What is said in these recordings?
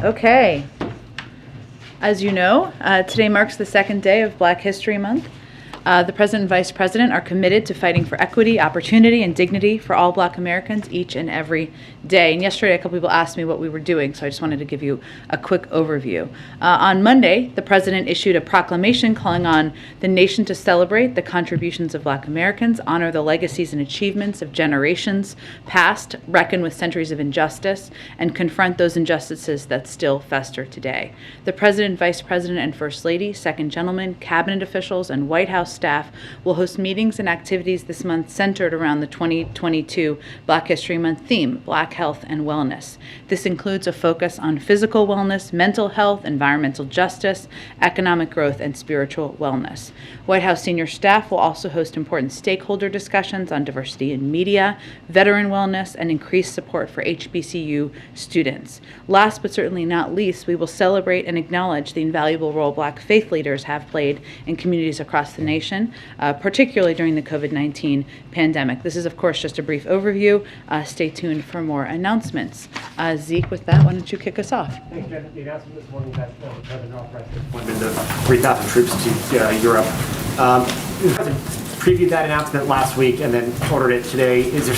Okay. As you know, today marks the second day of Black History Month. The President and Vice President are committed to fighting for equity, opportunity, and dignity for all Black Americans each and every day. And yesterday, a couple people asked me what we were doing, so I just wanted to give you a quick overview. On Monday, the President issued a proclamation calling on the nation to celebrate the contributions of Black Americans, honor the legacies and achievements of generations past, reckon with centuries of injustice, and confront those injustices that still fester today. The President, Vice President, and First Lady, Second Gentleman, Cabinet officials, and White House staff will host meetings and activities this month centered around the 2022 Black History Month theme, Black Health and Wellness. This includes a focus on physical wellness, mental health, environmental justice, economic growth, and spiritual wellness. White House senior staff will also host important stakeholder discussions on diversity in media, veteran wellness, and increased support for HBCU students. Last but certainly not least, we will celebrate and acknowledge the invaluable role Black faith leaders have played in communities across the nation, particularly during the COVID-19 pandemic. This is, of course, just a brief overview. Stay tuned for more announcements. Zeke, with that, why don't you kick us off? Thanks, Jen. The announcement this morning that the President authorized the deployment of 3,000 troops to Europe. The President previewed that announcement last week and then ordered it today. Is there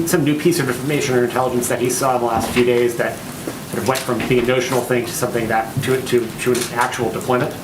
some new piece of information or intelligence that he saw in the last few days that sort of went from being a notional thing to something that to an actual deployment?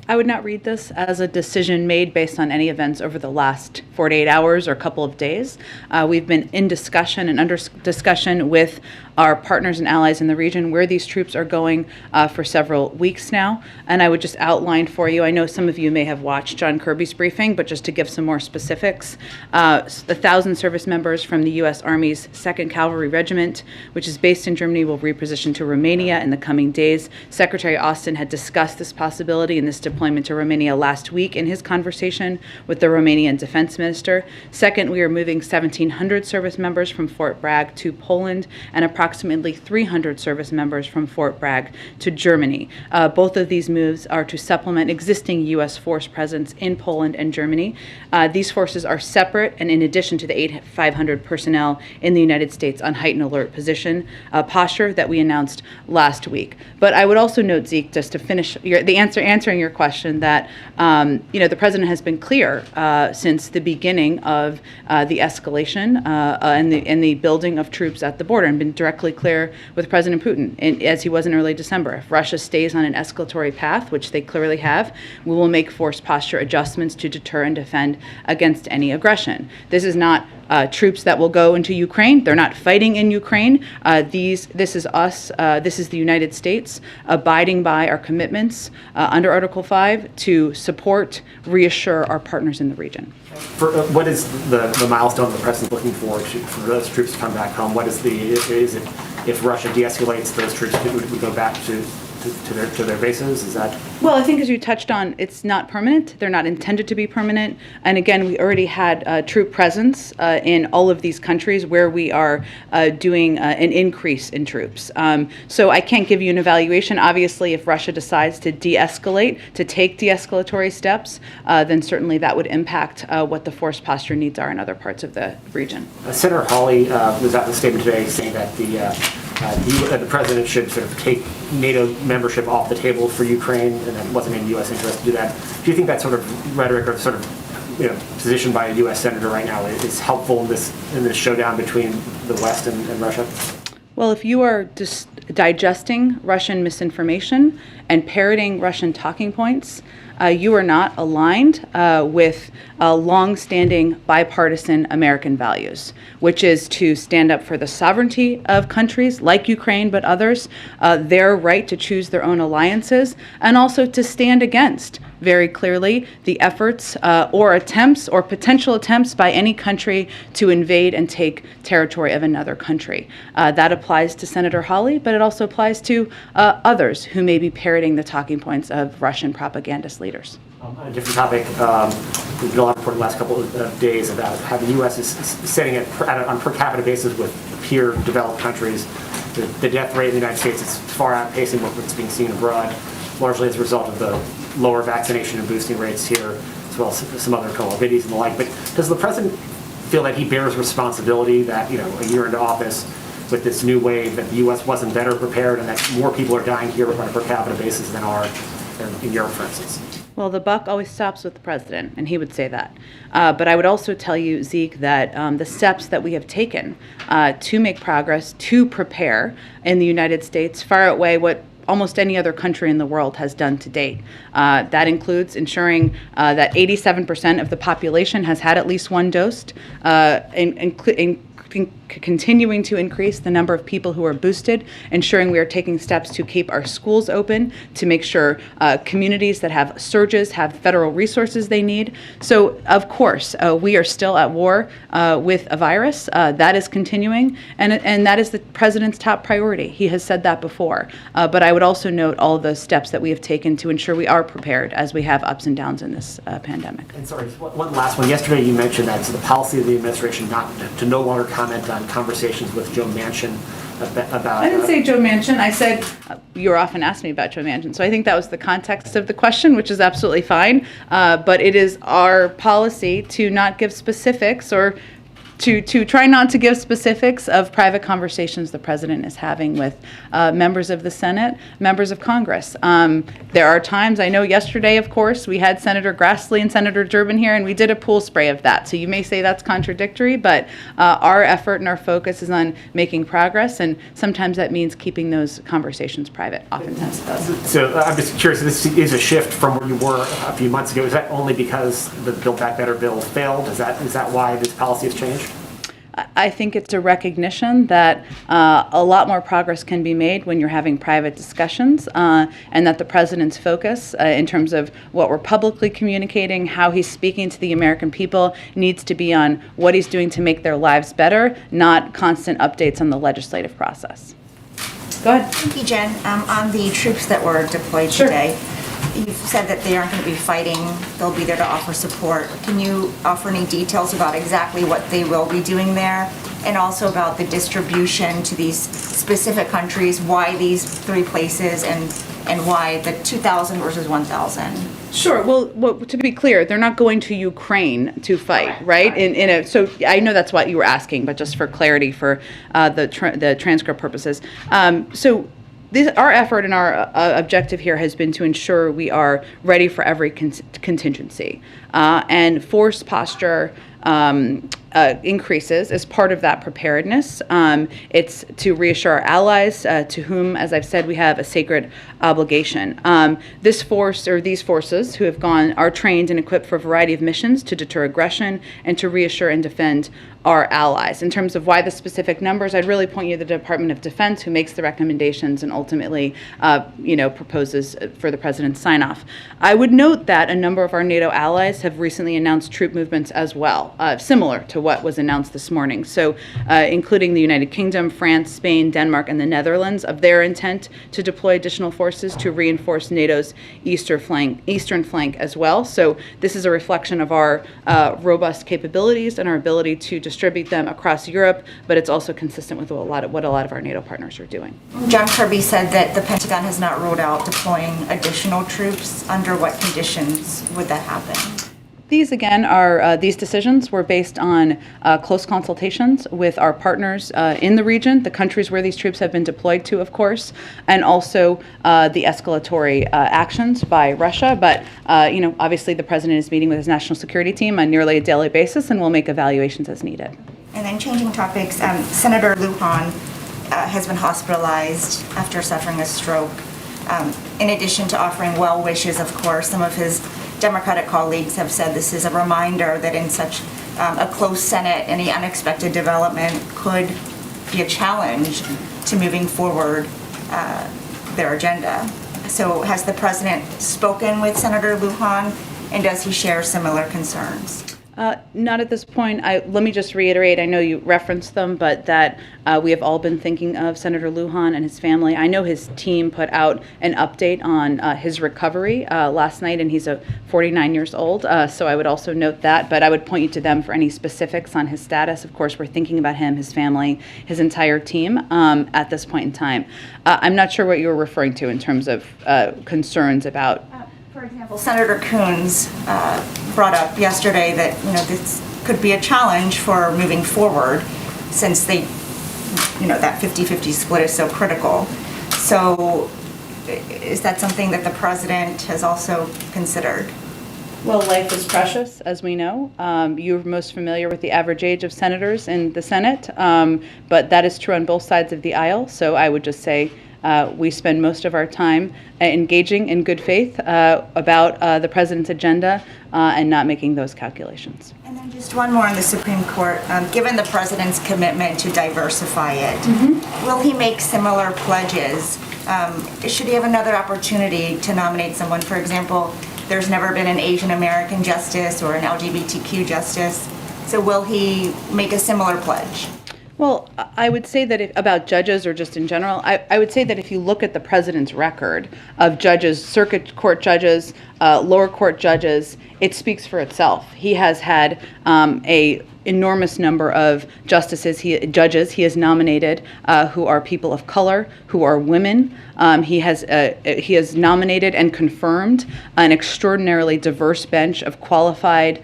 I would not read this as a decision made based on any events over the last 48 hours or couple of days. We've been in discussion and under discussion with our partners and allies in the region where these troops are going for several weeks now. And I would just outline for you, I know some of you may have watched John Kirby's briefing, but just to give some more specifics, the 1,000 service members from the U.S. Army's 2nd Cavalry Regiment, which is based in Germany, will reposition to Romania in the coming days. Secretary Austin had discussed this possibility in this deployment to Romania last week in his conversation with the Romanian defense minister. Second, we are moving 1,700 service members from Fort Bragg to Poland and approximately 300 service members from Fort Bragg to Germany. Both of these moves are to supplement existing U.S. force presence in Poland and Germany. These forces are separate and in addition to the 8,500 personnel in the United States on heightened alert position posture that we announced last week. But I would also note, Zeke, just to finish answering your question, that the President has been clear since the beginning of the escalation and the building of troops at the border, and been directly clear with President Putin, as he was in early December. If Russia stays on an escalatory path, which they clearly have, we will make force posture adjustments to deter and defend against any aggression. This is not troops that will go into Ukraine. They're not fighting in Ukraine. This is us, this is the United States, abiding by our commitments under Article 5 to support, reassure our partners in the region. What is the milestone the President's looking for those troops to come back home? What is it if Russia de-escalates, those troops would go back to their bases? Is that? Well, I think as you touched on, it's not permanent. They're not intended to be permanent. And again, we already had troop presence in all of these countries where we are doing an increase in troops. So I can't give you an evaluation. Obviously, if Russia decides to de-escalate, to take de-escalatory steps, then certainly that would impact what the force posture needs are in other parts of the region. Senator Hawley was at the statement today saying that the President should sort of take NATO membership off the table for Ukraine, and that wasn't in U.S. interest to do that. Do you think that sort of rhetoric or sort of position by a U.S. senator right now is helpful in this showdown between the West and Russia? Well, if you are just digesting Russian misinformation and parroting Russian talking points, you are not aligned with long-standing bipartisan American values, which is to stand up for the sovereignty of countries like Ukraine, but others, their right to choose their own alliances, and also to stand against, very clearly, the efforts or attempts or potential attempts by any country to invade and take territory of another country. That applies to Senator Hawley, but it also applies to others who may be parroting the talking points of Russian propagandist leaders. On a different topic, there's been a lot of report in the last couple of days about how the U.S. is setting it on a per capita basis with peer developed countries. The death rate in the United States is far outpacing what's being seen abroad, largely as a result of the lower vaccination and boosting rates here, as well as some other comorbidities and the like. But does the President feel that he bears responsibility that, a year into office, with this new wave that the U.S. wasn't better prepared and that more people are dying here on a per capita basis than are in Europe, for instance? Well, the buck always stops with the president, and he would say that. But I would also tell you, Zeke, that the steps that we have taken to make progress, to prepare in the United States, far outweigh what almost any other country in the world has done to date. That includes ensuring that 87% of the population has had at least one dose, continuing to increase the number of people who are boosted, ensuring we are taking steps to keep our schools open, to make sure communities that have surges have federal resources they need. So, of course, we are still at war with a virus. That is continuing, and that is the president's top priority. He has said that before. But I would also note all the steps that we have taken to ensure we are prepared as we have ups and downs in this pandemic. And sorry, one last one. Yesterday you mentioned that it's the policy of the administration not to no longer comment on conversations with Joe Manchin about... I didn't say Joe Manchin. I said, you're often asked me about Joe Manchin. So I think that was the context of the question, which is absolutely fine. But it is our policy to not give specifics or to try not to give specifics of private conversations the president is having with members of the Senate, members of Congress. There are times, I know yesterday, of course, we had Senator Grassley and Senator Durbin here, and we did a pool spray of that. So you may say that's contradictory, but our effort and our focus is on making progress, and sometimes that means keeping those conversations private. Oftentimes it does. So I'm just curious, this is a shift from where you were a few months ago. Is that only because the Build Back Better bill failed? Is that why this policy has changed? I think it's a recognition that a lot more progress can be made when you're having private discussions, and that the president's focus in terms of what we're publicly communicating, how he's speaking to the American people, needs to be on what he's doing to make their lives better, not constant updates on the legislative process. Go ahead. Thank you, Jen. On the troops that were deployed today, you've said that they aren't going to be fighting. They'll be there to offer support. Can you offer any details about exactly what they will be doing there? And also about the distribution to these specific countries, why these 3 places and why the 2,000 versus 1,000? Sure. Well, to be clear, they're not going to Ukraine to fight, right? So I know that's what you were asking, but just for clarity for the transcript purposes. Our effort and our objective here has been to ensure we are ready for every contingency. And force posture increases as part of that preparedness. It's to reassure our allies, to whom, as I've said, we have a sacred obligation. This force, or these forces who have gone, are trained and equipped for a variety of missions to deter aggression and to reassure and defend our allies. In terms of why the specific numbers, I'd really point you to the Department of Defense, who makes the recommendations and ultimately, proposes for the president's sign-off. I would note that a number of our NATO allies have recently announced troop movements as well, similar to what was announced this morning. So, including the United Kingdom, France, Spain, Denmark, and the Netherlands, of their intent to deploy additional forces to reinforce NATO's eastern flank as well. So, this is a reflection of our robust capabilities and our ability to distribute them across Europe, but it's also consistent with what a lot of our NATO partners are doing. John Kirby said that the Pentagon has not ruled out deploying additional troops. Under what conditions would that happen? These, again, are these decisions were based on close consultations with our partners in the region, the countries where these troops have been deployed to, of course, and also the escalatory actions by Russia. But, obviously the president is meeting with his national security team on nearly a daily basis, and we'll make evaluations as needed. And then changing topics, Senator Lujan has been hospitalized after suffering a stroke. In addition to offering well wishes, of course, some of his Democratic colleagues have said this is a reminder that in such a close Senate, any unexpected development could be a challenge to moving forward their agenda. So has the president spoken with Senator Lujan, and does he share similar concerns? Not at this point. Let me just reiterate, I know you referenced them, but that we have all been thinking of Senator Lujan and his family. I know his team put out an update on his recovery last night, and he's 49 years old, so I would also note that, but I would point you to them for any specifics on his status. Of course, we're thinking about him, his family, his entire team at this point in time. I'm not sure what you were referring to in terms of concerns about... For example, Senator Coons brought up yesterday that this could be a challenge for moving forward, since they that 50-50 split is so critical. So is that something that the president has also considered? Well, life is precious, as we know. You're most familiar with the average age of senators in the Senate, but that is true on both sides of the aisle. So I would just say we spend most of our time engaging in good faith about the president's agenda and not making those calculations. And then just one more on the Supreme Court. Given the president's commitment to diversify it, will he make similar pledges? Should he have another opportunity to nominate someone? For example, there's never been an Asian American justice or an LGBTQ justice. So will he make a similar pledge? Well, I would say that about judges or just in general, I would say that if you look at the president's record of judges, circuit court judges, lower court judges, it speaks for itself. He has had a enormous number of judges he has nominated who are people of color, who are women. He has nominated and confirmed an extraordinarily diverse bench of qualified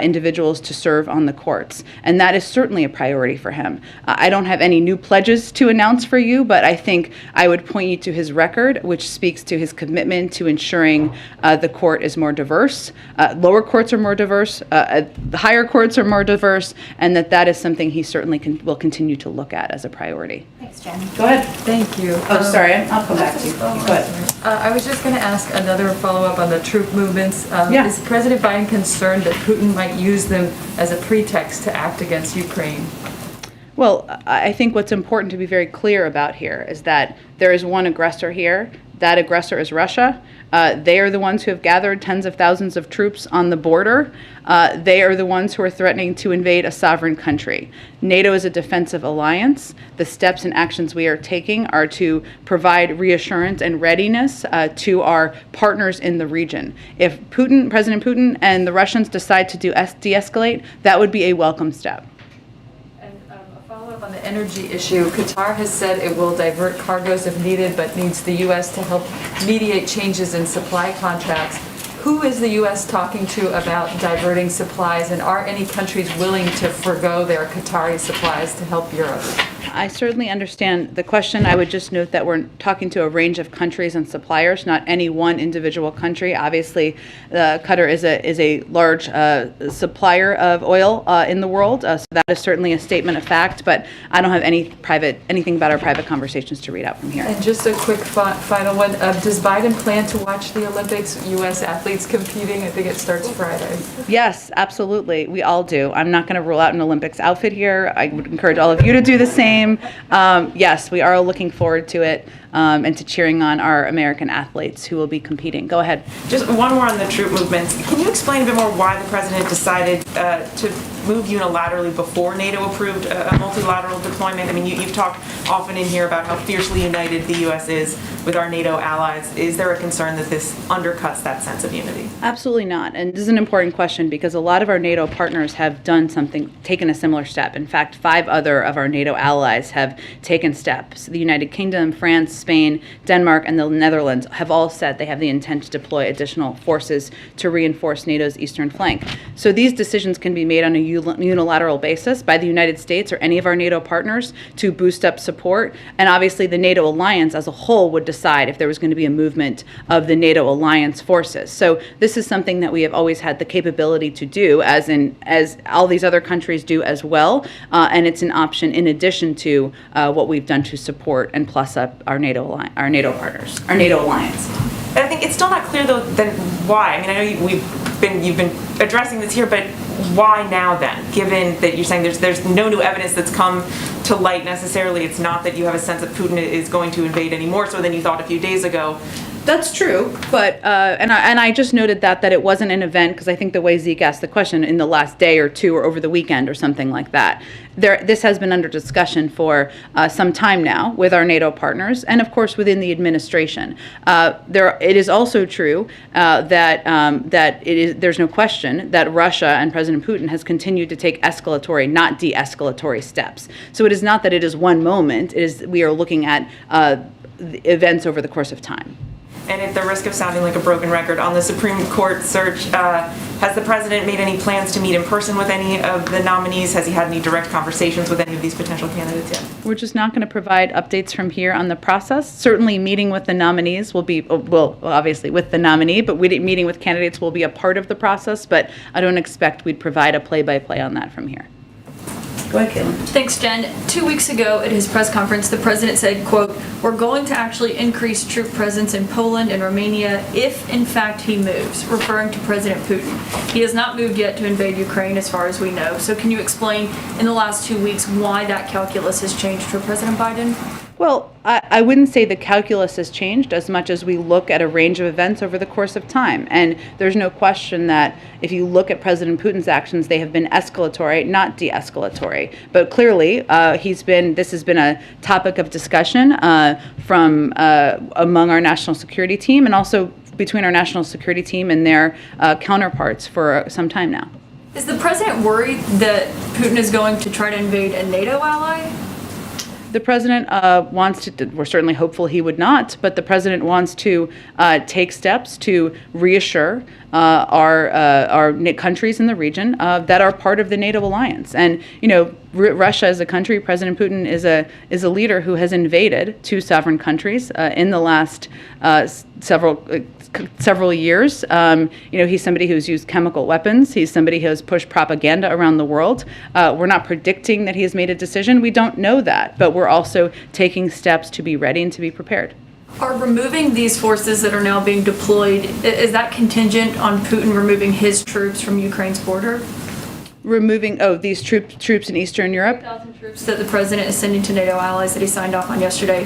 individuals to serve on the courts, and that is certainly a priority for him. I don't have any new pledges to announce for you, but I think I would point you to his record, which speaks to his commitment to ensuring the court is more diverse, lower courts are more diverse, the higher courts are more diverse, and that is something he certainly will continue to look at as a priority. Thanks, Jen. Go ahead. Thank you. Oh, sorry, I'll come back to you. Go ahead. I was just going to ask another follow-up on the troop movements. Yeah. Is President Biden concerned that Putin might use them as a pretext to act against Ukraine? Well, I think what's important to be very clear about here is that there is one aggressor here. That aggressor is Russia. They are the ones who have gathered tens of thousands of troops on the border. They are the ones who are threatening to invade a sovereign country. NATO is a defensive alliance. The steps and actions we are taking are to provide reassurance and readiness to our partners in the region. If President Putin and the Russians decide to de-escalate, that would be a welcome step. On the energy issue, Qatar has said it will divert cargoes if needed, but needs the U.S. to help mediate changes in supply contracts. Who is the U.S. talking to about diverting supplies, and are any countries willing to forgo their Qatari supplies to help Europe? I certainly understand the question. I would just note that we're talking to a range of countries and suppliers, not any one individual country. Obviously, Qatar is a large supplier of oil in the world, so that is certainly a statement of fact. But I don't have anything about our private conversations to read out from here. And just a quick final one: does Biden plan to watch the Olympics? U.S. athletes competing. I think it starts Friday. Yes, absolutely. We all do. I'm not going to rule out an Olympics outfit here. I would encourage all of you to do the same. Yes, we are looking forward to it and to cheering on our American athletes who will be competing. Go ahead. Just one more on the troop movements. Can you explain a bit more why the president decided to move unilaterally before NATO approved a multilateral deployment? I mean, you've talked often in here about how fiercely united the U.S. is with our NATO allies. Is there a concern that this undercuts that sense of unity? Absolutely not. And this is an important question because a lot of our NATO partners have taken a similar step. In fact, 5 other of our NATO allies have taken steps. The United Kingdom, France, Spain, Denmark, and the Netherlands have all said they have the intent to deploy additional forces to reinforce NATO's eastern flank. So these decisions can be made on a unilateral basis by the United States or any of our NATO partners to boost up support. And obviously the NATO alliance as a whole would decide if there was going to be a movement of the NATO alliance forces. So this is something that we have always had the capability to do, as all these other countries do as well. And it's an option in addition to what we've done to support and plus up our NATO partners, our NATO alliance. And I think it's still not clear, though, then why. I mean, I know you've been addressing this here, but why now then? Given that you're saying there's no new evidence that's come to light necessarily, it's not that you have a sense that Putin is going to invade any more so than you thought a few days ago. That's true, but and I just noted that it wasn't an event because I think the way Zeke asked the question in the last day or two or over the weekend or something like that. This has been under discussion for some time now with our NATO partners and of course within the administration. It is also true that there's no question that Russia and President Putin has continued to take escalatory, not de-escalatory steps. So it is not that it is one moment. We are looking at events over the course of time. And at the risk of sounding like a broken record, on the Supreme Court search, has the president made any plans to meet in person with any of the nominees? Has he had any direct conversations with any of these potential candidates yet? We're just not going to provide updates from here on the process. Certainly meeting with the nominees will be, well, obviously with the nominee, but meeting with candidates will be a part of the process, but I don't expect we'd provide a play-by-play on that from here. Go ahead, Caitlin. Thanks, Jen. 2 weeks ago at his press conference, the president said, quote, "We're going to actually increase troop presence in Poland and Romania if, in fact, he moves," referring to President Putin. He has not moved yet to invade Ukraine, as far as we know. So can you explain in the last 2 weeks why that calculus has changed for President Biden? Well, I wouldn't say the calculus has changed as much as we look at a range of events over the course of time. And there's no question that if you look at President Putin's actions, they have been escalatory, not de-escalatory. But clearly, this has been a topic of discussion from among our national security team and also between our national security team and their counterparts for some time now. Is the president worried that Putin is going to try to invade a NATO ally? The president wants to, we're certainly hopeful he would not, but the president wants to take steps to reassure our countries in the region that are part of the NATO alliance. And, you know, Russia as a country, President Putin is a leader who has invaded two sovereign countries in the last several years. You know, he's somebody who's used chemical weapons. He's somebody who has pushed propaganda around the world. We're not predicting that he has made a decision. We don't know that, but we're also taking steps to be ready and to be prepared. Are removing these forces that are now being deployed, is that contingent on Putin removing his troops from Ukraine's border? Removing, these troops in Eastern Europe? 1,000 troops that the president is sending to NATO allies that he signed off on yesterday.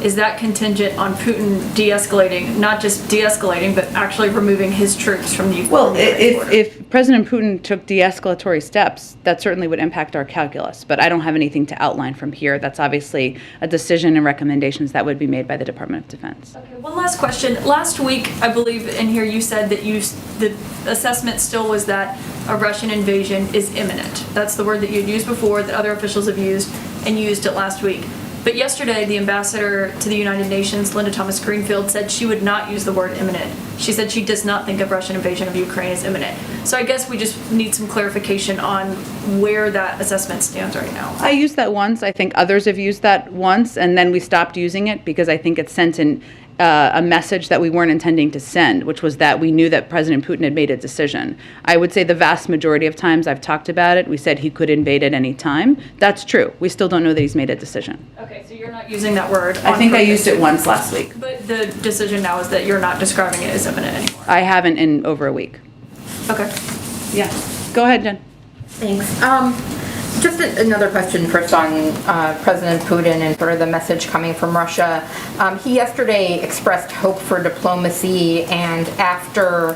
Is that contingent on Putin de-escalating, not just de-escalating, but actually removing his troops from the Ukraine border? Well, if President Putin took de-escalatory steps, that certainly would impact our calculus. But I don't have anything to outline from here. That's obviously a decision and recommendations that would be made by the Department of Defense. Okay, one last question. Last week, I believe in here you said that the assessment still was that a Russian invasion is imminent. That's the word that you'd used before, that other officials have used, and you used it last week. But yesterday, the ambassador to the United Nations, Linda Thomas-Greenfield, said she would not use the word imminent. She said she does not think a Russian invasion of Ukraine is imminent. So I guess we just need some clarification on where that assessment stands right now. I used that once. I think others have used that once, and then we stopped using it because I think it sent a message that we weren't intending to send, which was that we knew that President Putin had made a decision. I would say the vast majority of times I've talked about it, we said he could invade at any time. That's true. We still don't know that he's made a decision. Okay, so you're not using that word. I think I used it once last week. But the decision now is that you're not describing it as imminent anymore. I haven't in over a week. Okay. Yeah. Go ahead, Jen. Thanks. Just another question first on President Putin and sort of the message coming from Russia. He yesterday expressed hope for diplomacy, and after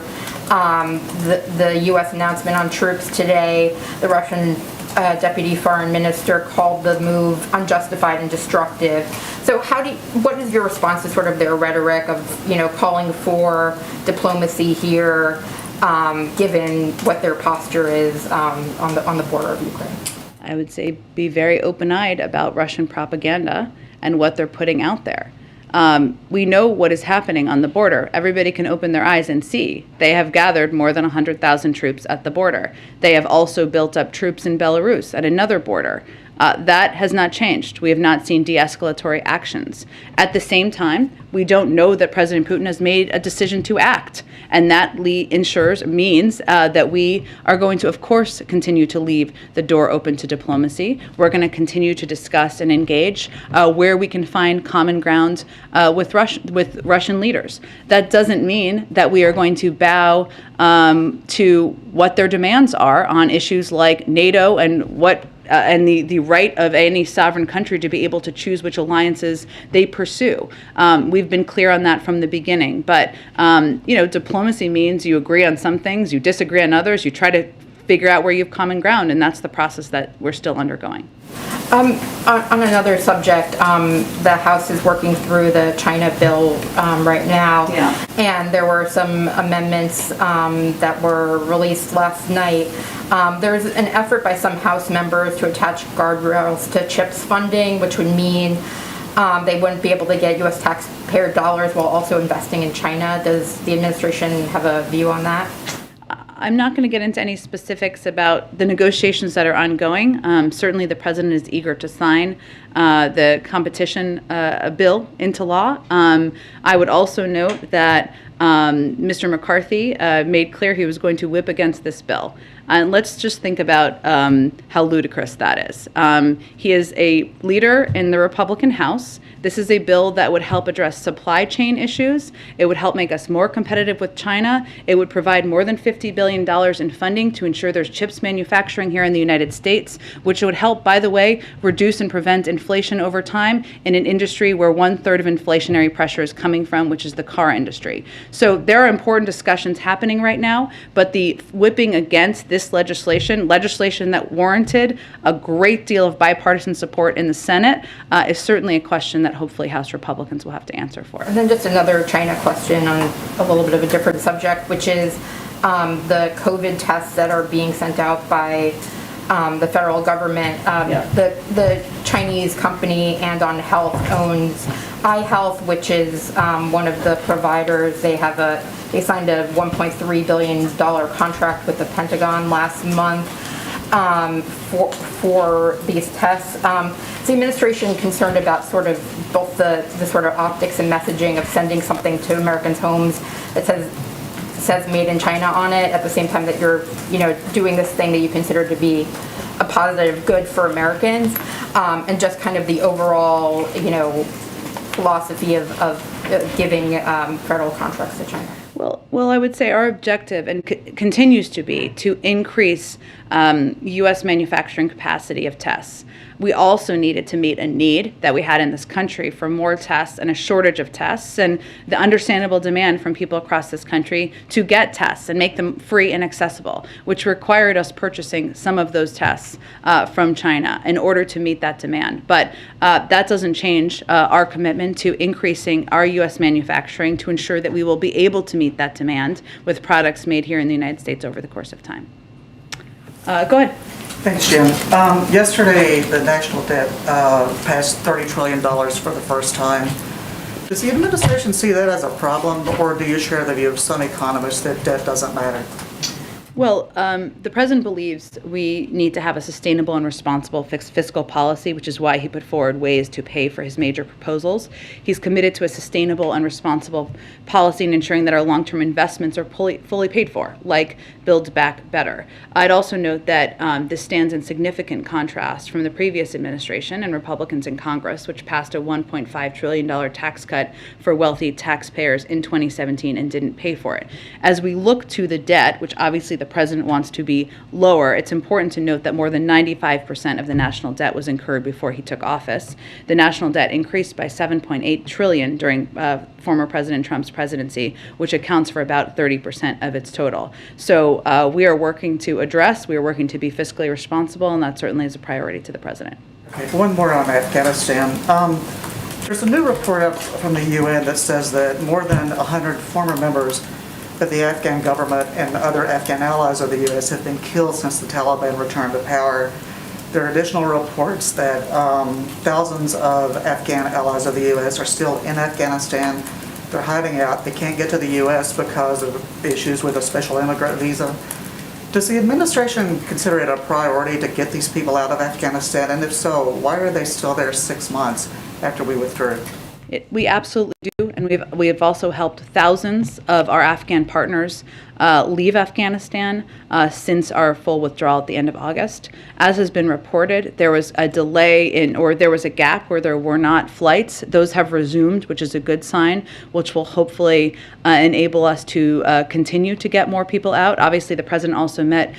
the U.S. announcement on troops today, the Russian Deputy Foreign Minister called the move unjustified and destructive. So what is your response to sort of their rhetoric of, you know, calling for diplomacy here, given what their posture is on the border of Ukraine? I would say be very open-eyed about Russian propaganda and what they're putting out there. We know what is happening on the border. Everybody can open their eyes and see. They have gathered more than 100,000 troops at the border. They have also built up troops in Belarus at another border. That has not changed. We have not seen de-escalatory actions. At the same time, we don't know that President Putin has made a decision to act. And that means that we are going to, of course, continue to leave the door open to diplomacy. We're going to continue to discuss and engage where we can find common ground with Russian leaders. That doesn't mean that we are going to bow to what their demands are on issues like NATO and and the right of any sovereign country to be able to choose which alliances they pursue. We've been clear on that from the beginning. But, diplomacy means you agree on some things, you disagree on others, you try to figure out where you have common ground, and that's the process that we're still undergoing. On another subject, the House is working through the China bill right now. Yeah. And there were some amendments that were released last night. There's an effort by some House members to attach guardrails to CHIPS funding, which would mean they wouldn't be able to get U.S. taxpayer dollars while also investing in China. Does the administration have a view on that? I'm not going to get into any specifics about the negotiations that are ongoing. Certainly, the president is eager to sign the competition bill into law. I would also note that Mr. McCarthy made clear he was going to whip against this bill. And let's just think about how ludicrous that is. He is a leader in the Republican House. This is a bill that would help address supply chain issues. It would help make us more competitive with China. It would provide more than $50 billion in funding to ensure there's chips manufacturing here in the United States, which would help, by the way, reduce and prevent inflation over time in an industry where 1/3 of inflationary pressure is coming from, which is the car industry. So there are important discussions happening right now, but the whipping against this legislation that warranted a great deal of bipartisan support in the Senate, is certainly a question that hopefully House Republicans will have to answer for. And then just another China question on a little bit of a different subject, which is the COVID tests that are being sent out by the federal government. The Chinese company Andon Health owns iHealth, which is one of the providers. They signed a $1.3 billion contract with the Pentagon last month for these tests. Is the administration concerned about sort of both the sort of optics and messaging of sending something to Americans' homes that says made in China on it at the same time that you're, doing this thing that you consider to be a positive good for Americans, and just kind of the overall, philosophy of giving federal contracts to China? Well, I would say our objective and continues to be to increase U.S. manufacturing capacity of tests. We also needed to meet a need that we had in this country for more tests and a shortage of tests, and the understandable demand from people across this country to get tests and make them free and accessible, which required us purchasing some of those tests from China in order to meet that demand. But that doesn't change our commitment to increasing our U.S. manufacturing to ensure that we will be able to meet that demand with products made here in the United States over the course of time. Go ahead. Thanks, Jim. Yesterday, the national debt passed $30 trillion for the first time. Does the administration see that as a problem, or do you share the view of some economists that debt doesn't matter? Well, the president believes we need to have a sustainable and responsible fiscal policy, which is why he put forward ways to pay for his major proposals. He's committed to a sustainable and responsible policy in ensuring that our long-term investments are fully paid for, like Build Back Better. I'd also note that this stands in significant contrast from the previous administration and Republicans in Congress, which passed a $1.5 trillion tax cut for wealthy taxpayers in 2017 and didn't pay for it. As we look to the debt, which obviously the president wants to be lower, it's important to note that more than 95% of the national debt was incurred before he took office. The national debt increased by $7.8 trillion during former President Trump's presidency, which accounts for about 30% of its total. So we are working to be fiscally responsible, and that certainly is a priority to the president. Okay, one more on Afghanistan. There's a new report up from the UN that says that more than 100 former members of the Afghan government and other Afghan allies of the U.S. have been killed since the Taliban returned to power. There are additional reports that thousands of Afghan allies of the U.S. are still in Afghanistan. They're hiding out. They can't get to the U.S. because of issues with a special immigrant visa. Does the administration consider it a priority to get these people out of Afghanistan? And if so, why are they still there 6 months after we withdrew? We absolutely do, and we have also helped thousands of our Afghan partners leave Afghanistan since our full withdrawal at the end of August. As has been reported, there was a delay there was a gap where there were not flights. Those have resumed, which is a good sign, which will hopefully enable us to continue to get more people out. Obviously, the president also met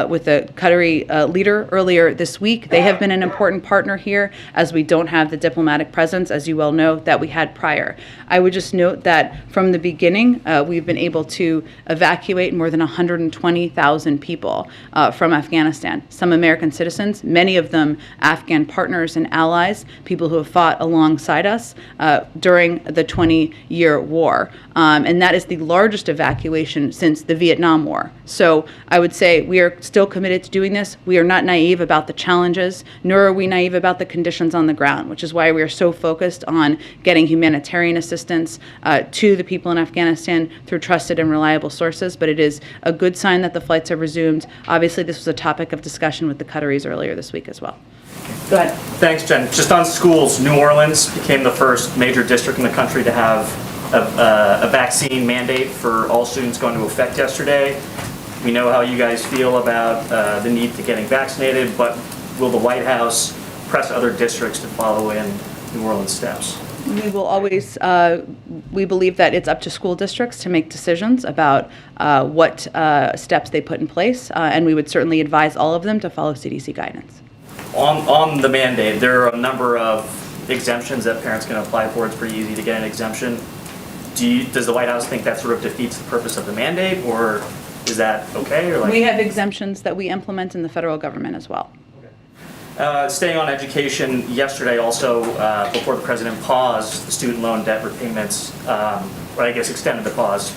with the Qatari leader earlier this week. They have been an important partner here, as we don't have the diplomatic presence, as you well know, that we had prior. I would just note that from the beginning, we've been able to evacuate evacuate more than 120,000 people from Afghanistan. Some American citizens, many of them Afghan partners and allies, people who have fought alongside us during the 20-year war. And that is the largest evacuation since the Vietnam War. So I would say we are still committed to doing this. We are not naive about the challenges, nor are we naive about the conditions on the ground, which is why we are so focused on getting humanitarian assistance to the people in Afghanistan through trusted and reliable sources. But it is a good sign that the flights have resumed. Obviously, this was a topic of discussion with the Qataris earlier this week as well. Go ahead. Thanks, Jen. Just on schools, New Orleans became the first major district in the country to have a vaccine mandate for all students going into effect yesterday. We know how you guys feel about the need to getting vaccinated, but will the White House press other districts to follow in New Orleans' steps? We will always, we believe that it's up to school districts to make decisions about what steps they put in place, and we would certainly advise all of them to follow CDC guidance. On the mandate, there are a number of exemptions that parents can apply for. It's pretty easy to get an exemption. Does the White House think that sort of defeats the purpose of the mandate, or is that okay? Or We have exemptions that we implement in the federal government as well. Staying on education, yesterday also, before the president paused the student loan debt repayments, or I guess extended the pause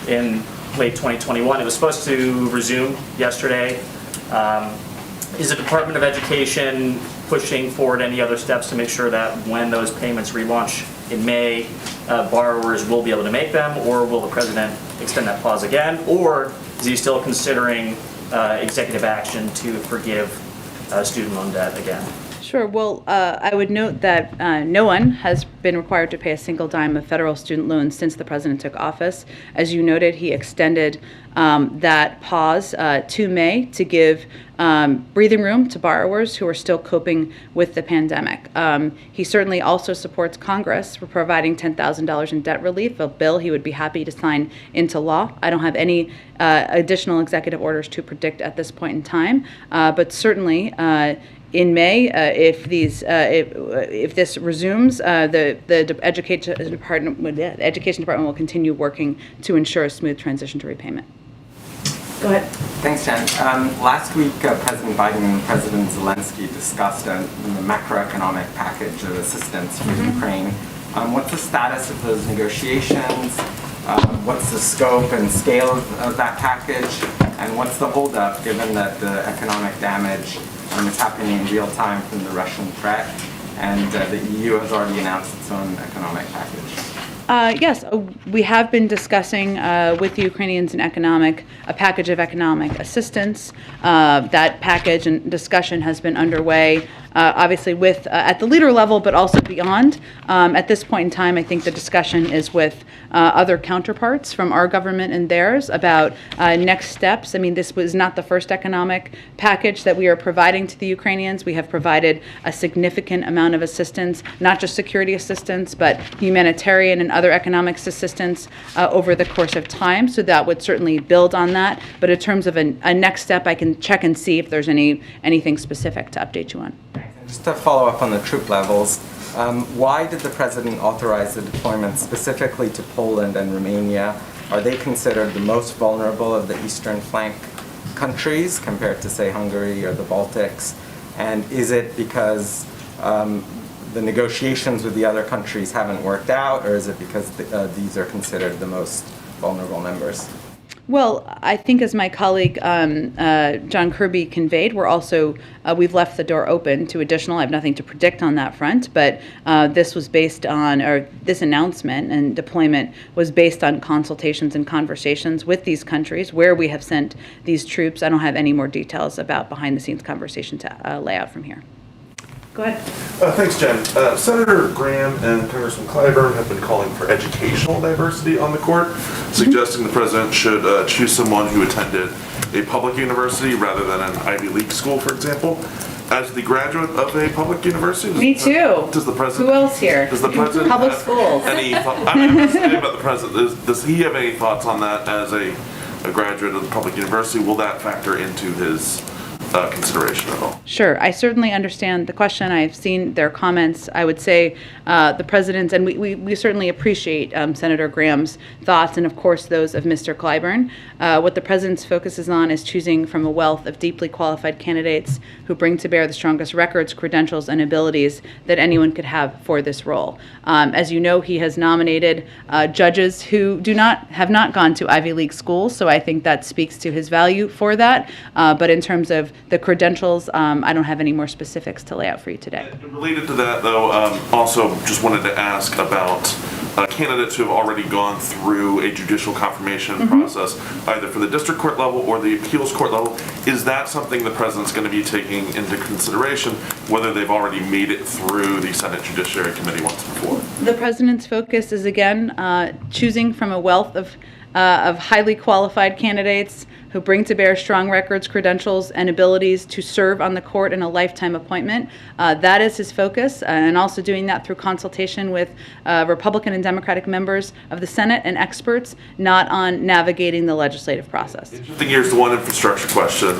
in late 2021. It was supposed to resume yesterday. Is the Department of Education pushing forward any other steps to make sure that when those payments relaunch in May, borrowers will be able to make them, or will the president extend that pause again? Or is he still considering executive action to forgive student loan debt again? Sure. Well, I would note that no one has been required to pay a single dime of federal student loans since the president took office. As you noted, he extended that pause to May to give breathing room to borrowers who are still coping with the pandemic. He certainly also supports Congress for providing $10,000 in debt relief, a bill he would be happy to sign into law. I don't have any additional executive orders to predict at this point in time, but certainly in May, if this resumes, the Education Department will continue working to ensure a smooth transition to repayment. Go ahead. Thanks, Jen. Last week, President Biden and President Zelensky discussed a macroeconomic package of assistance for Ukraine. What's the status of those negotiations? What's the scope and scale of that package? And what's the holdup, given that the economic damage is happening in real time from the Russian threat, and the EU has already announced its own economic package? Yes, we have been discussing with the Ukrainians a package of economic assistance. That package and discussion has been underway, obviously with at the leader level, but also beyond. At this point in time, I think the discussion is with other counterparts from our government and theirs about next steps. I mean, this was not the first economic package that we are providing to the Ukrainians. We have provided a significant amount of assistance, not just security assistance, but humanitarian and other economic assistance over the course of time. So that would certainly build on that. But in terms of a next step, I can check and see if there's anything specific to update you on. Just to follow up on the troop levels, why did the president authorize the deployment specifically to Poland and Romania? Are they considered the most vulnerable of the eastern flank countries compared to, say, Hungary or the Baltics? And is it because the negotiations with the other countries haven't worked out, or is it because these are considered the most vulnerable members? Well, I think as my colleague John Kirby conveyed, we've left the door open to additional. I have nothing to predict on that front, but this was based on, or this announcement and deployment was based on consultations and conversations with these countries where we have sent these troops. I don't have any more details about behind-the-scenes conversation to lay out from here. Go ahead. Thanks, Jen. Senator Graham and Congressman Clyburn have been calling for educational diversity on the court, suggesting the president should choose someone who attended a public university rather than an Ivy League school, for example. As the graduate of a public university, Me too. Does the president? Who else here? Does the president public have schools? Any? I'm asking about the president. Does he have any thoughts on that as a graduate of the public university? Will that factor into his consideration at all? Sure. I certainly understand the question. I've seen their comments. I would say the president's, and we certainly appreciate Senator Graham's thoughts and, of course, those of Mr. Clyburn. What the president's focuses on is choosing from a wealth of deeply qualified candidates who bring to bear the strongest records, credentials, and abilities that anyone could have for this role. As you know, he has nominated judges who have not gone to Ivy League schools, so I think that speaks to his value for that. But in terms of the credentials, I don't have any more specifics to lay out for you today. Related to that, though, also just wanted to ask about candidates who have already gone through a judicial confirmation process, either for the district court level or the appeals court level. Is that something the president's going to be taking into consideration, whether they've already made it through the Senate Judiciary Committee once before? The president's focus is, again, choosing from a wealth of highly qualified candidates who bring to bear strong records, credentials, and abilities to serve on the court in a lifetime appointment. That is his focus, and also doing that through consultation with Republican and Democratic members of the Senate and experts, not on navigating the legislative process. Shifting gears to one infrastructure question.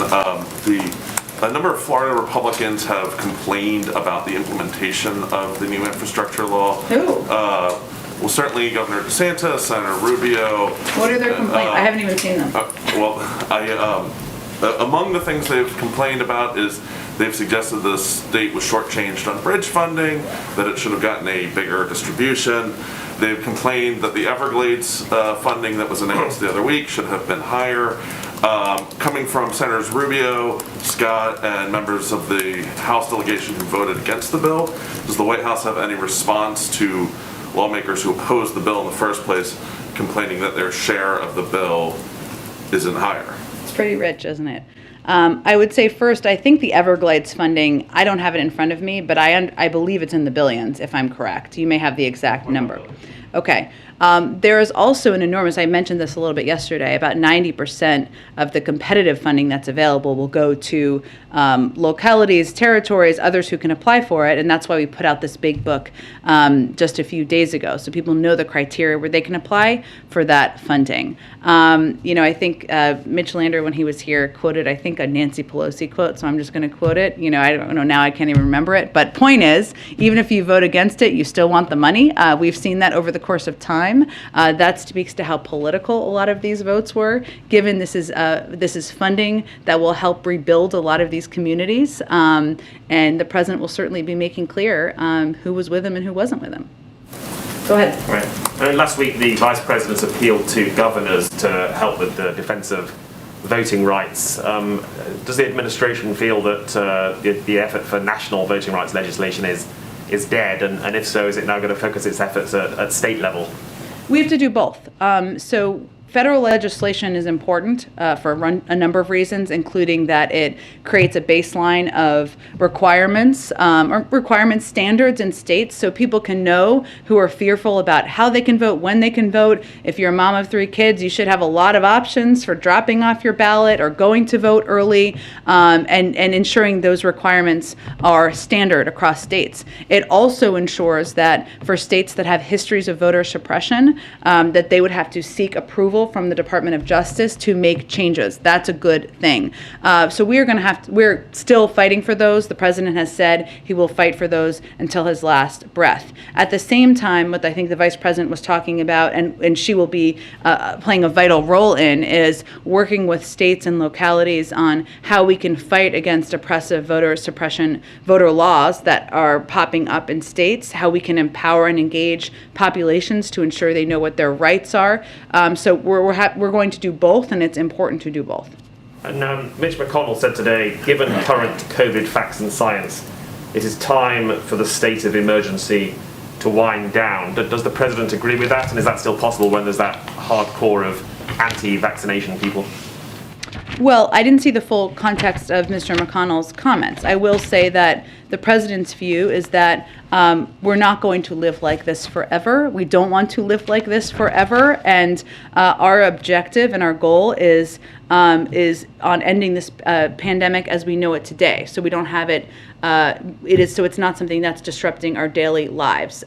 A number of Florida Republicans have complained about the implementation of the new infrastructure law. Who? Well, certainly Governor DeSantis, Senator Rubio. What are their complaints? I haven't even seen them. Among the things they've complained about is they've suggested the state was shortchanged on bridge funding, that it should have gotten a bigger distribution. They've complained that the Everglades funding that was announced the other week should have been higher. Coming from Senators Rubio, Scott, and members of the House delegation who voted against the bill, does the White House have any response to lawmakers who opposed the bill in the first place, complaining that their share of the bill isn't higher? It's pretty rich, isn't it? I would say first, I think the Everglades funding, I don't have it in front of me, but I believe it's in the billions, if I'm correct. You may have the exact number. Okay. There is also an enormous, I mentioned this a little bit yesterday, about 90% of the competitive funding that's available will go to localities, territories, others who can apply for it, and that's why we put out this big book just a few days ago, so people know the criteria where they can apply for that funding. I think Mitch Lander, when he was here, quoted, I think, a Nancy Pelosi quote, so I'm just going to quote it. I don't know, now I can't even remember it, but point is, even if you vote against it, you still want the money. We've seen that over the course of time. That speaks to how political a lot of these votes were, given this is funding that will help rebuild a lot of these communities, and the president will certainly be making clear who was with him and who wasn't with him. Go ahead. Right. Last week, the Vice President appealed to governors to help with the defense of voting rights. Does the administration feel that the effort for national voting rights legislation is dead, and if so, is it now going to focus its efforts at state level? We have to do both. So federal legislation is important for a number of reasons, including that it creates a baseline of requirements or requirement standards in states so people can know who are fearful about how they can vote, when they can vote. If you're a mom of 3 kids, you should have a lot of options for dropping off your ballot or going to vote early, and ensuring those requirements are standard across states. It also ensures that for states that have histories of voter suppression, that they would have to seek approval from the Department of Justice to make changes. That's a good thing. So we're still fighting for those. The president has said he will fight for those until his last breath. At the same time, what I think the vice president was talking about, and she will be playing a vital role in, is working with states and localities on how we can fight against oppressive voter suppression, voter laws that are popping up in states, how we can empower and engage populations to ensure they know what their rights are. So we're going to do both, and it's important to do both. And Mitch McConnell said today, given current COVID facts and science, it is time for the state of emergency to wind down. Does the president agree with that, and is that still possible when there's that hardcore of anti-vaccination people? Well, I didn't see the full context of Mr. McConnell's comments. I will say that the president's view is that we're not going to live like this forever. We don't want to live like this forever. And our objective and our goal is is on ending this pandemic as we know it today. So we don't have it. It's not something that's disrupting our daily lives.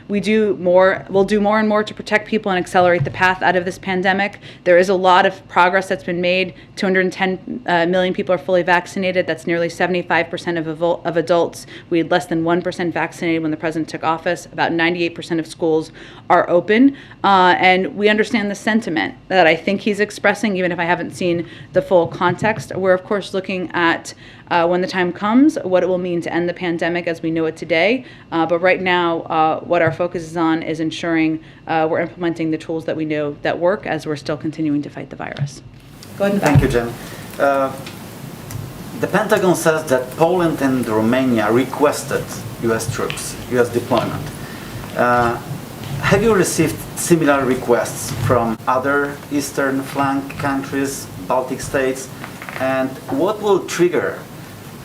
We'll do more and more to protect people and accelerate the path out of this pandemic. There is a lot of progress that's been made. 210 million people are fully vaccinated. That's nearly 75% of adults. We had less than 1% vaccinated when the president took office. About 98% of schools are open. And we understand the sentiment that I think he's expressing, even if I haven't seen the full context. We're, of course, looking at when the time comes, what it will mean to end the pandemic as we know it today. But right now, what our focus is on is ensuring we're implementing the tools that we know that work as we're still continuing to fight the virus. Go ahead and Thank you, Jen. The Pentagon says that Poland and Romania requested U.S. troops, U.S. deployment. Have you received similar requests from other Eastern flank countries, Baltic states? And what will trigger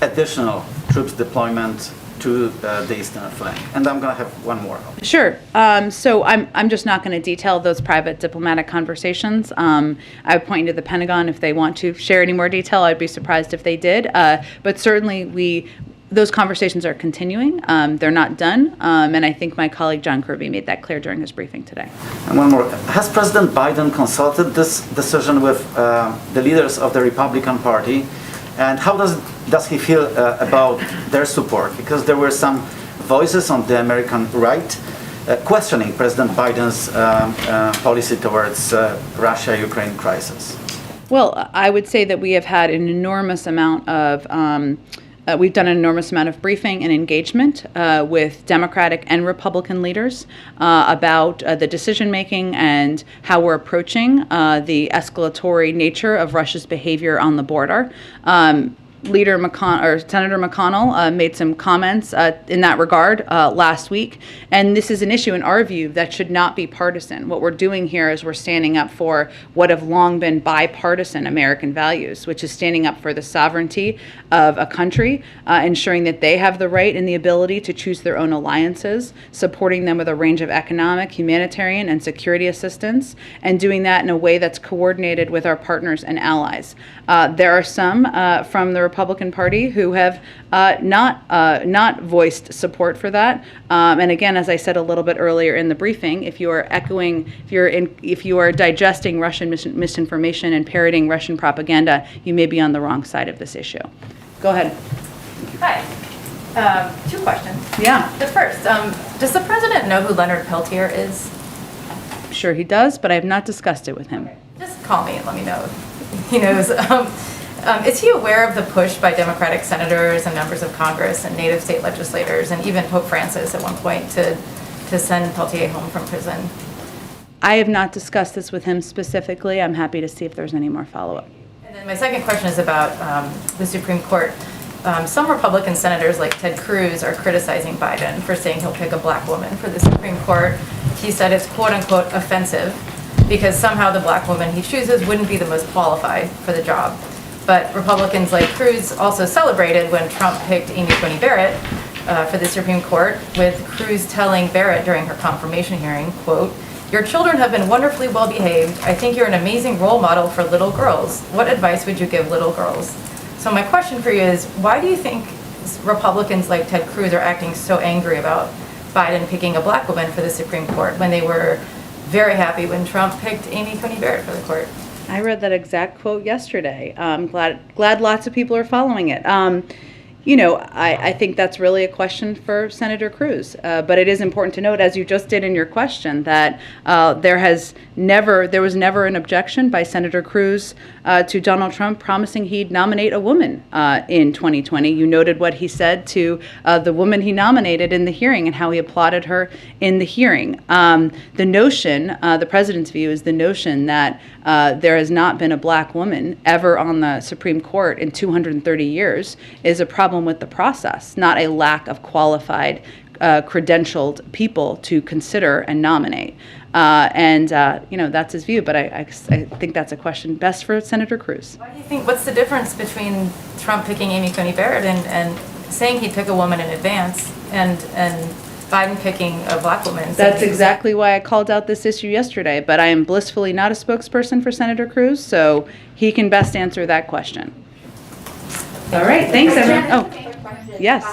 additional troops deployment to the eastern flank? And I'm going to have one more. Sure. So I'm just not going to detail those private diplomatic conversations. I would point you to the Pentagon if they want to share any more detail. I'd be surprised if they did. But certainly those conversations are continuing. They're not done. And I think my colleague John Kirby made that clear during his briefing today. And one more. Has President Biden consulted this decision with the leaders of the Republican Party? And how does he feel about their support? Because there were some voices on the American right questioning President Biden's policy towards Russia-Ukraine crisis. Well, I would say that we have had an enormous amount of we've done an enormous amount of briefing and engagement with Democratic and Republican leaders about the decision-making and how we're approaching the escalatory nature of Russia's behavior on the border. Senator McConnell made some comments in that regard last week, and this is an issue in our view that should not be partisan. What we're doing here is we're standing up for what have long been bipartisan American values, which is standing up for the sovereignty of a country, ensuring that they have the right and the ability to choose their own alliances, supporting them with a range of economic, humanitarian, and security assistance, and doing that in a way that's coordinated with our partners and allies. There are some from the Republican Party who have not voiced support for that. And again, as I said a little bit earlier in the briefing, if you are digesting Russian misinformation and parroting Russian propaganda, you may be on the wrong side of this issue. Go ahead. Hi. Two questions. Yeah. The first, does the president know who Leonard Peltier is? Sure he does, but I have not discussed it with him. Okay. Just call me and let me know if he knows. Is he aware of the push by Democratic senators and members of Congress and native state legislators and even Pope Francis at one point to send Peltier home from prison? I have not discussed this with him specifically. I'm happy to see if there's any more follow-up. And then my second question is about the Supreme Court. Some Republican senators like Ted Cruz are criticizing Biden for saying he'll pick a black woman for the Supreme Court. He said it's quote-unquote offensive because somehow the black woman he chooses wouldn't be the most qualified for the job. But Republicans like Cruz also celebrated when Trump picked Amy Coney Barrett for the Supreme Court, with Cruz telling Barrett during her confirmation hearing, quote, "Your children have been wonderfully well behaved. I think you're an amazing role model for little girls. What advice would you give little girls?" So my question for you is, why do you think Republicans like Ted Cruz are acting so angry about Biden picking a black woman for the Supreme Court when they were very happy when Trump picked Amy Coney Barrett for the court? I read that exact quote yesterday. I'm glad lots of people are following it. I think that's really a question for Senator Cruz. But it is important to note, as you just did in your question, that there was never an objection by Senator Cruz to Donald Trump promising he'd nominate a woman in 2020. You noted what he said to the woman he nominated in the hearing and how he applauded her in the hearing. The notion, the president's view, is the notion that there has not been a black woman ever on the Supreme Court in 230 years is a problem with the process, not a lack of qualified, credentialed people to consider and nominate. That's his view, but I think that's a question best for Senator Cruz. Why do you think, what's the difference between Trump picking Amy Coney Barrett and saying he'd pick a woman in advance and Biden picking a black woman. That's exactly why I called out this issue yesterday, but I am blissfully not a spokesperson for Senator Cruz, so he can best answer that question. All right, thanks, everyone. Oh, yes.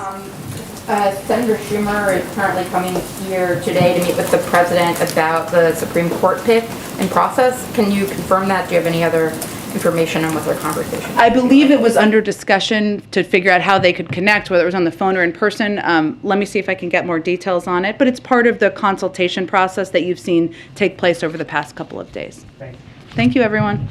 Senator Schumer is currently coming here today to meet with the president about the Supreme Court pick and process. Can you confirm that? Do you have any other information on what their conversation? I believe it was under discussion to figure out how they could connect, whether it was on the phone or in person. Let me see if I can get more details on it, but it's part of the consultation process that you've seen take place over the past couple of days. Thank you, everyone.